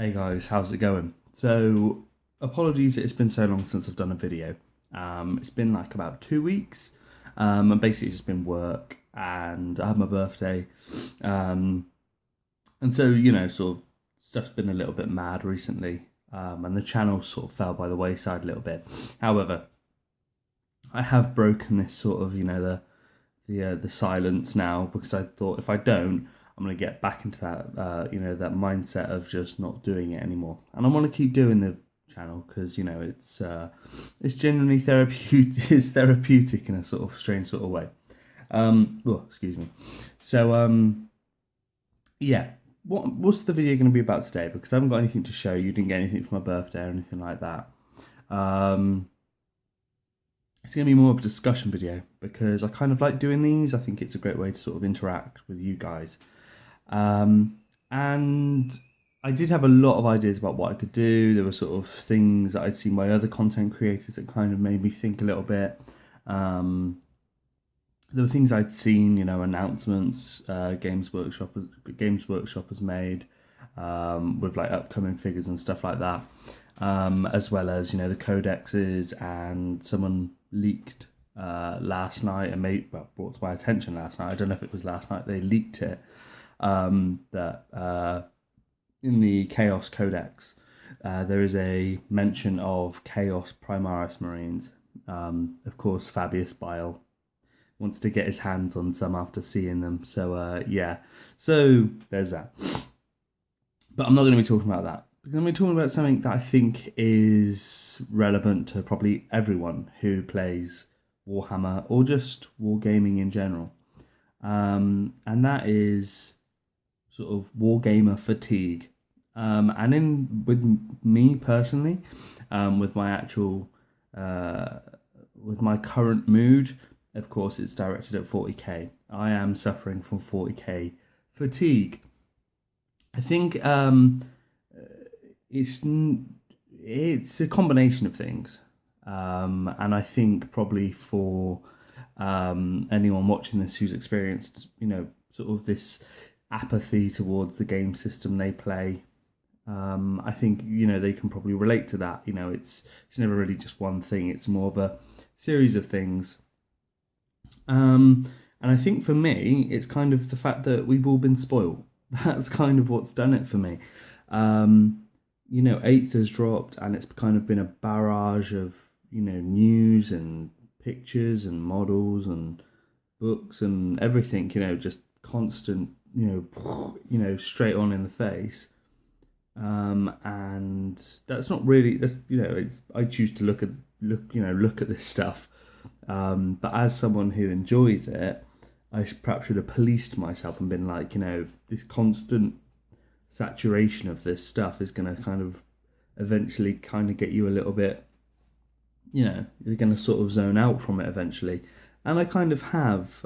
Hey guys, how's it going? So, apologies it's been so long since I've done a video. It's been like about 2 weeks, and basically it's just been work, and I had my birthday, um, and so sort of stuff's been a little bit mad recently, and the channel sort of fell by the wayside a little bit. However, I have broken this sort of the silence now because I thought if I don't, I'm going to get back into that that mindset of just not doing it anymore. And I want to keep doing the channel because it's genuinely therapeutic. It's therapeutic in a sort of strange sort of way. Excuse me. So yeah. What's the video going to be about today? Because I haven't got anything to show. You didn't get anything for my birthday or anything like that. It's going to be more of a discussion video because I kind of like doing these. I think it's a great way to sort of interact with you guys. And I did have a lot of ideas about what I could do. There were sort of things that I'd seen by other content creators that kind of made me think a little bit. There were things I'd seen, announcements Games Workshop has made with like upcoming figures and stuff like that, as well as the codexes, and someone leaked last night and brought to my attention last night. I don't know if it was last night they leaked it. That in the Chaos Codex, there is a mention of Chaos Primaris Marines. Of course, Fabius Bile wants to get his hands on some after seeing them. So yeah, so there's that. But I'm not going to be talking about that. I'm going to be talking about something that I think is relevant to probably everyone who plays Warhammer or just wargaming in general. And that is sort of wargamer fatigue. And with me personally, with my actual, with my current mood, of course, it's directed at 40k. I am suffering from 40k fatigue. I think it's a combination of things, and I think probably for anyone watching this who's experienced, sort of this apathy towards the game system they play, I think they can probably relate to that. It's never really just one thing; it's more of a series of things. And I think for me, it's kind of the fact that we've all been spoiled. That's kind of what's done it for me. 8th has dropped, and it's kind of been a barrage of news and pictures and models and books and everything. Just constant. Straight on in the face. And that's not really. That's I choose to look at this stuff. But as someone who enjoys it, I perhaps should have policed myself and been like, this constant saturation of this stuff is going to kind of eventually kind of get you a little bit, you're going to sort of zone out from it eventually. And I kind of have.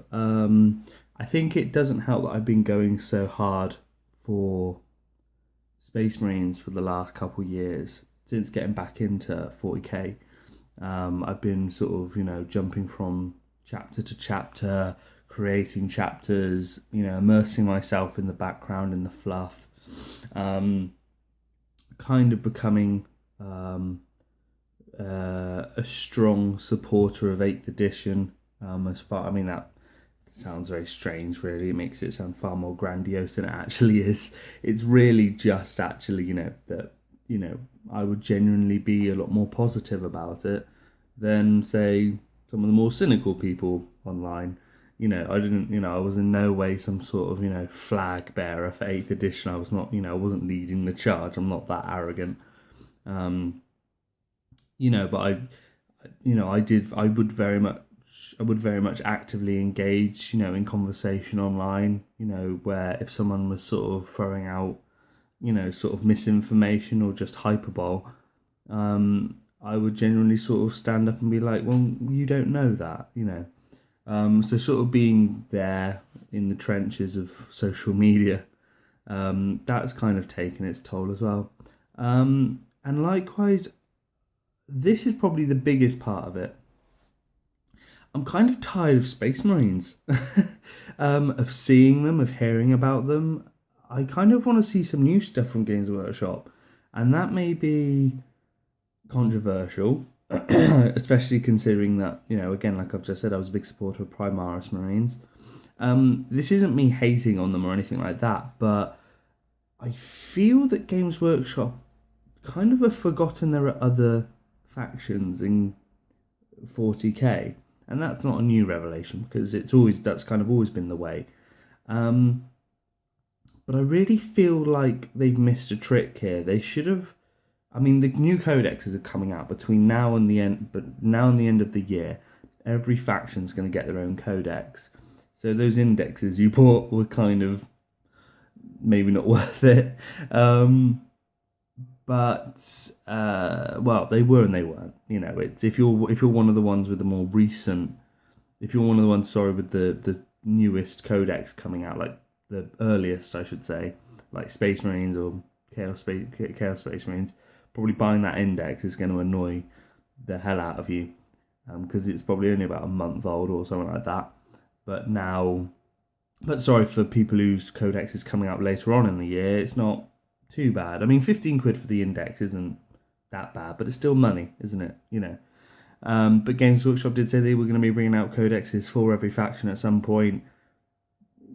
I think it doesn't help that I've been going so hard for Space Marines for the last couple of years since getting back into 40k. I've been sort of, jumping from chapter to chapter, creating chapters, immersing myself in the background, in the fluff, kind of becoming a strong supporter of 8th edition. That sounds very strange, really. It makes it sound far more grandiose than it actually is. It's really just actually, that I would genuinely be a lot more positive about it than, say, some of the more cynical people online. I was in no way some sort of, flag bearer for 8th edition. I was not, I wasn't leading the charge. I'm not that arrogant. But I would very much actively engage, in conversation online, where if someone was sort of throwing out, sort of misinformation or just hyperbole, I would genuinely sort of stand up and be like, well, you don't know that, So sort of being there in the trenches of social media, that's kind of taken its toll as well. And likewise, this is probably the biggest part of it. I'm kind of tired of Space Marines, of seeing them, of hearing about them. I kind of want to see some new stuff from Games Workshop. And that may be controversial, especially considering that, again, like I've just said, I was a big supporter of Primaris Marines. This isn't me hating on them or anything like that, but I feel that Games Workshop kind of have forgotten there are other factions in 40k, and that's not a new revelation because that's kind of always been the way. But I really feel like they've missed a trick here. They should have. I mean, the new codexes are coming out between now and the end, but now and the end of the year, every faction's going to get their own codex. So those indexes you bought were kind of maybe not worth it. But well, they were and they weren't. It's if you're one of the ones with the more recent, if you're one of the ones, with the newest codex coming out, like the earliest, I should say, like Space Marines or Chaos Space Marines, probably buying that index is going to annoy the hell out of you, because it's probably only about a month old or something like that. But sorry for people whose codex is coming out later on in the year, it's not too bad. I mean, 15 quid for the index isn't that bad, but it's still money, isn't it? But Games Workshop did say they were going to be bringing out codexes for every faction at some point.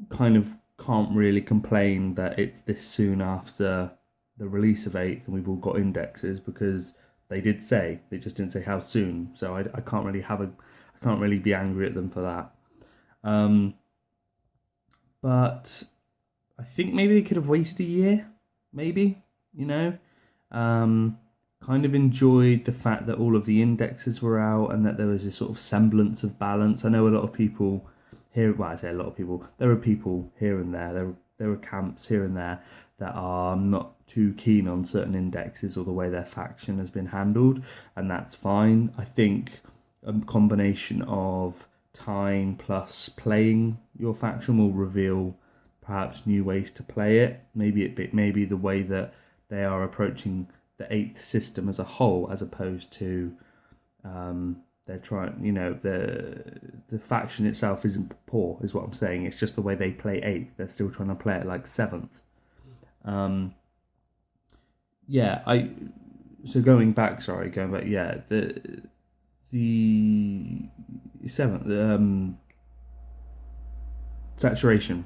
Kind of can't really complain that it's this soon after the release of 8th and we've all got indexes, because they just didn't say how soon. So I can't really be angry at them for that. But I think maybe they could have waited a year. Maybe, kind of enjoyed the fact that all of the indexes were out and that there was this sort of semblance of balance. I know a lot of people here, well, I say a lot of people, there are people here and there are camps here and there that are not too keen on certain indexes or the way their faction has been handled, and that's fine. I think a combination of time plus playing your faction will reveal perhaps new ways to play it. Maybe the way that they are approaching the 8th system as a whole, as opposed to they're trying. The faction itself isn't poor, is what I'm saying. It's just the way they play 8th. They're still trying to play it like 7th. Going back. Yeah, the 7th. Saturation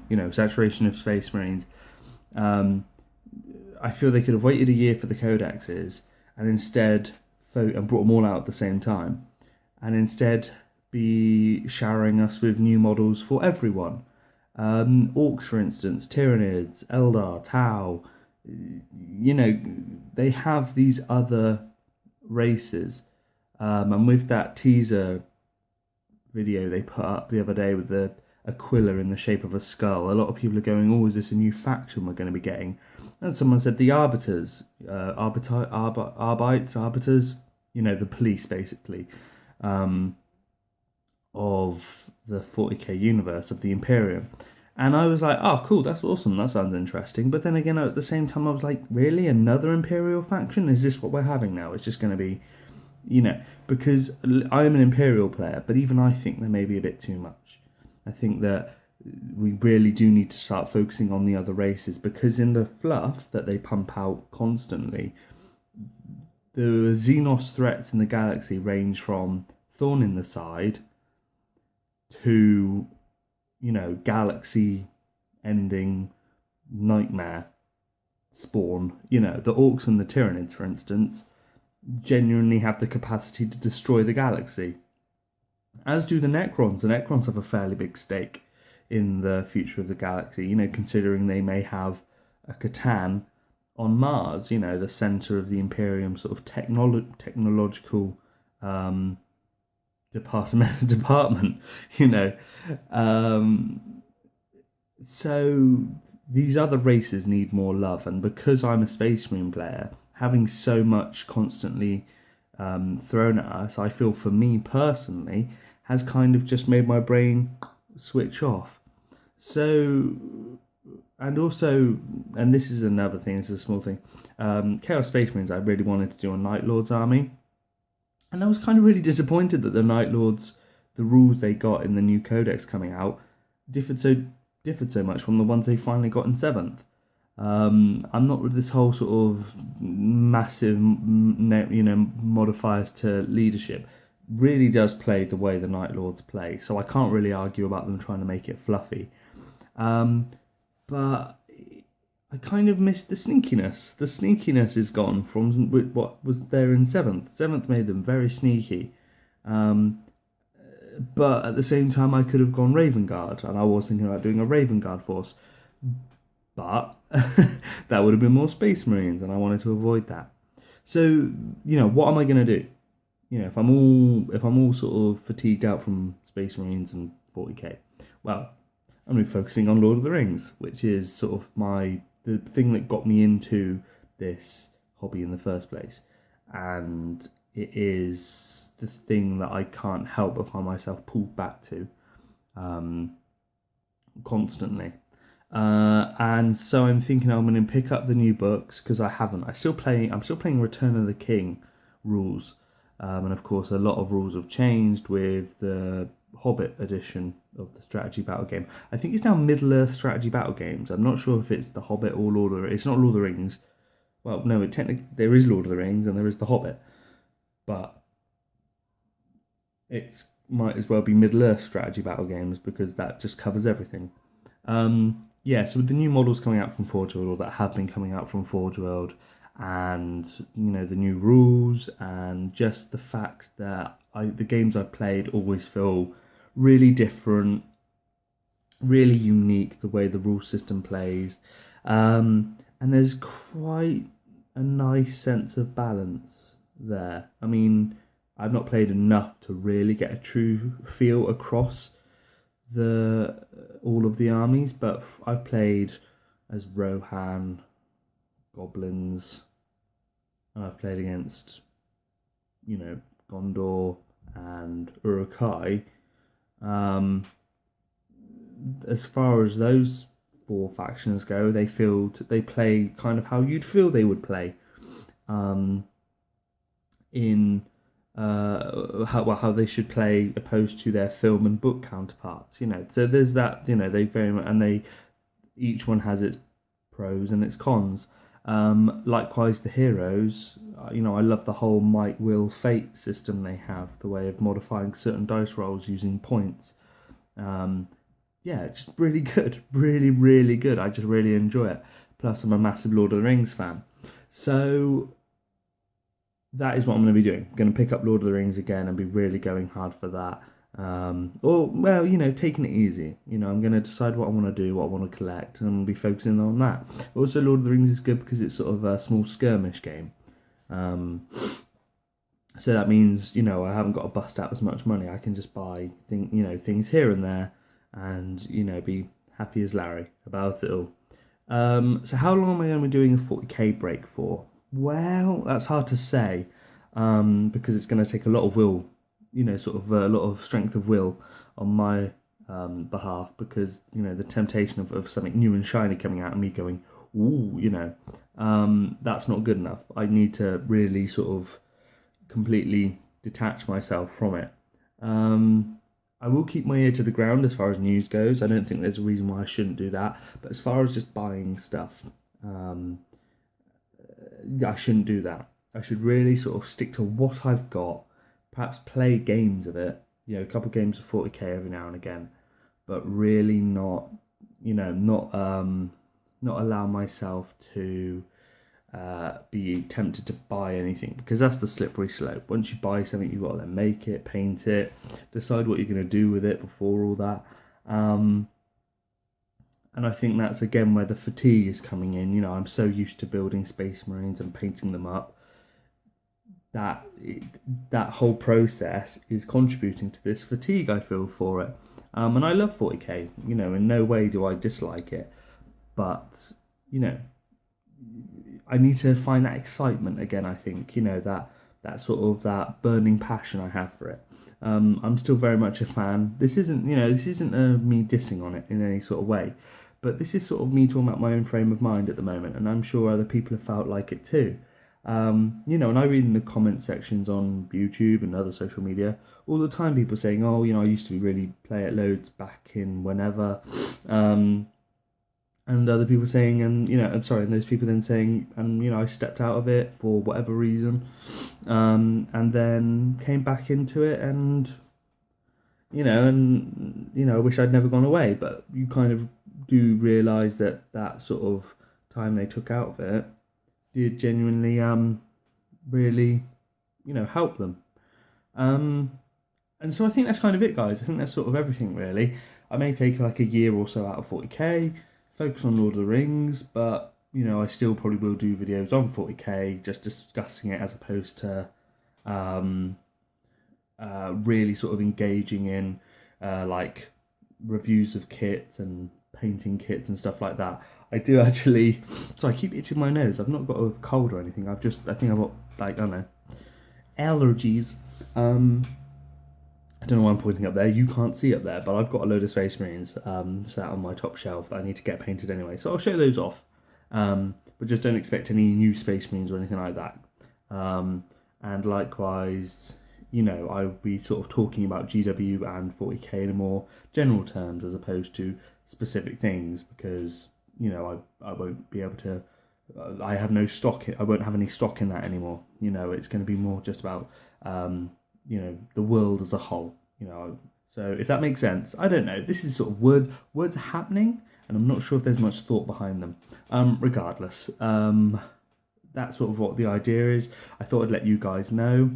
of Space Marines. I feel they could have waited a year for the codexes and instead and brought them all out at the same time, and instead be showering us with new models for everyone. Orcs, for instance, Tyranids, Eldar, Tau. They have these other races, and with that teaser video they put up the other day with the Aquila in the shape of a skull, a lot of people are going, oh, is this a new faction we're going to be getting? And someone said the Arbiters, Arbiters, the police, basically, of the 40k universe, of the Imperium. And I was like, oh, cool, that's awesome, that sounds interesting. But then again, at the same time, I was like, really? Another Imperial faction? Is this what we're having now? It's just going to be, because I'm an Imperial player, but even I think there may be a bit too much. I think that we really do need to start focusing on the other races, because in the fluff that they pump out constantly, the Xenos threats in the galaxy range from Thorn in the Side to, galaxy-ending nightmare spawn. The Orcs and the Tyranids, for instance, genuinely have the capacity to destroy the galaxy. As do the Necrons. The Necrons have a fairly big stake in the future of the galaxy, considering they may have a Catan on Mars, the centre of the Imperium sort of technological department. So these other races need more love, and because I'm a Space Marine player, having so much constantly thrown at us, I feel for me personally has kind of just made my brain switch off. So, and this is another thing, this is a small thing, Chaos Space Marines, I really wanted to do a Night Lords army, and I was kind of really disappointed that the Night Lords, the rules they got in the new codex coming out, differed so much from the ones they finally got in 7th. I'm not with this whole sort of massive, modifiers to leadership. Really does play the way the Night Lords play, so I can't really argue about them trying to make it fluffy. But I kind of miss the sneakiness. The sneakiness is gone from what was there in 7th. 7th made them very sneaky. But at the same time, I could have gone Raven Guard, and I was thinking about doing a Raven Guard force. But that would have been more Space Marines, and I wanted to avoid that. So, what am I going to do? If I'm all sort of fatigued out from Space Marines and 40k, well, I'm going to be focusing on Lord of the Rings, which is sort of the thing that got me into this hobby in the first place, and it is the thing that I can't help but find myself pulled back to constantly. And so I'm thinking I'm going to pick up the new books because I haven't. I'm still playing Return of the King rules, and of course a lot of rules have changed with the Hobbit edition of the strategy battle game. I think it's now Middle Earth strategy battle games. I'm not sure if it's the Hobbit or Lord of the Rings. It's not Lord of the Rings. Well, no, technically there is Lord of the Rings and there is the Hobbit, but it might as well be Middle Earth strategy battle games because that just covers everything. So with the new models coming out from Forge World, or that have been coming out from Forge World, and the new rules, and just the fact that the games I've played always feel really different, really unique, the way the rule system plays, and there's quite a nice sense of balance there. I mean, I've not played enough to really get a true feel across all of the armies, but I've played as Rohan, goblins, and I've played against Gondor and Uruk-hai. As far as those 4 factions go, they play kind of how you'd feel they would play in how they should play opposed to their film and book counterparts. So there's that. They very much, and each one has its pros and its cons. Likewise, the heroes. I love the whole might, will, fate system they have. The way of modifying certain dice rolls using points. It's really good, really, really good. I just really enjoy it. Plus, I'm a massive Lord of the Rings fan, so that is what I'm going to be doing. I'm going to pick up Lord of the Rings again and be really going hard for that. Taking it easy. I'm going to decide what I want to do, what I want to collect, and be focusing on that. Also, Lord of the Rings is good because it's sort of a small skirmish game. So that means, I haven't got to bust out as much money. I can just buy things here and there and, be happy as Larry about it all. So how long am I going to be doing a 40k break for? Well, that's hard to say, because it's going to take a lot of will, sort of a lot of strength of will on my behalf, because, the temptation of something new and shiny coming out and me going, ooh, that's not good enough. I need to really sort of completely detach myself from it. I will keep my ear to the ground as far as news goes. I don't think there's a reason why I shouldn't do that. But as far as just buying stuff, I shouldn't do that. I should really sort of stick to what I've got, perhaps play games of it, a couple of games of 40k every now and again, but really not allow myself to be tempted to buy anything, because that's the slippery slope. Once you buy something, you've got to then make it, paint it, decide what you're going to do with it before all that. And I think that's again where the fatigue is coming in. I'm so used to building Space Marines and painting them up that whole process is contributing to this fatigue I feel for it. And I love 40k. In no way do I dislike it, but I need to find that excitement again. I think that sort of that burning passion I have for it. I'm still very much a fan. This isn't me dissing on it in any sort of way, but this is sort of me talking about my own frame of mind at the moment, and I'm sure other people have felt like it too. And I read in the comment sections on YouTube and other social media all the time people saying, oh, I used to really play it loads back in whenever, and other people saying, and I'm sorry, and those people then saying, and I stepped out of it for whatever reason, and then came back into it, and I wish I'd never gone away, but you kind of do realise that that sort of time they took out of it did genuinely really help them. And so I think that's kind of it, guys. I think that's sort of everything, really. I may take like a year or so out of 40k, focus on Lord of the Rings, but I still probably will do videos on 40k, just discussing it as opposed to really sort of engaging in like reviews of kits and painting kits and stuff like that. I do actually. So I keep itching my nose. I've not got a cold or anything. I think I've got like, I don't know, allergies. I don't know why I'm pointing up there. You can't see up there, but I've got a load of Space Marines sat on my top shelf that I need to get painted anyway. So I'll show those off. But just don't expect any new Space Marines or anything like that. And likewise, I'll be sort of talking about GW and 40k in a more general terms as opposed to specific things, because I won't be able to. I have no stock. I won't have any stock in that anymore. It's going to be more just about the world as a whole. So if that makes sense, I don't know. This is sort of words are happening, and I'm not sure if there's much thought behind them. Regardless, that's sort of what the idea is. I thought I'd let you guys know.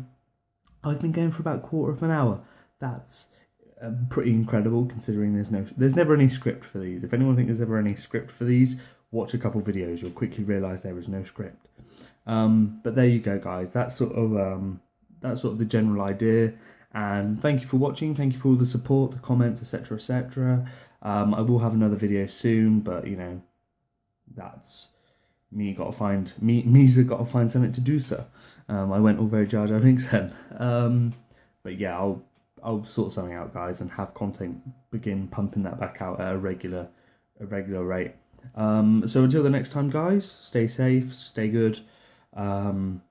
I've been going for about a quarter of an hour. That's pretty incredible, considering there's never any script for these. If anyone thinks there's ever any script for these, watch a couple videos. You'll quickly realise there is no script. But there you go, guys. That's sort of the general idea. And thank you for watching. Thank you for all the support, the comments, etc., etc. I will have another video soon, but that's me's got to find something to do, so. I went all very Jar Jar Binks then. But yeah, I'll sort something out, guys, and have content begin pumping that back out at a regular rate. So until the next time, guys, stay safe, stay good, and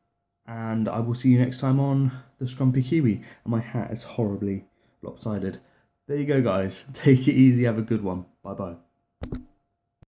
I will see you next time on the Scrumpy Kiwi. And my hat is horribly lopsided. There you go, guys. Take it easy. Have a good one. Bye bye.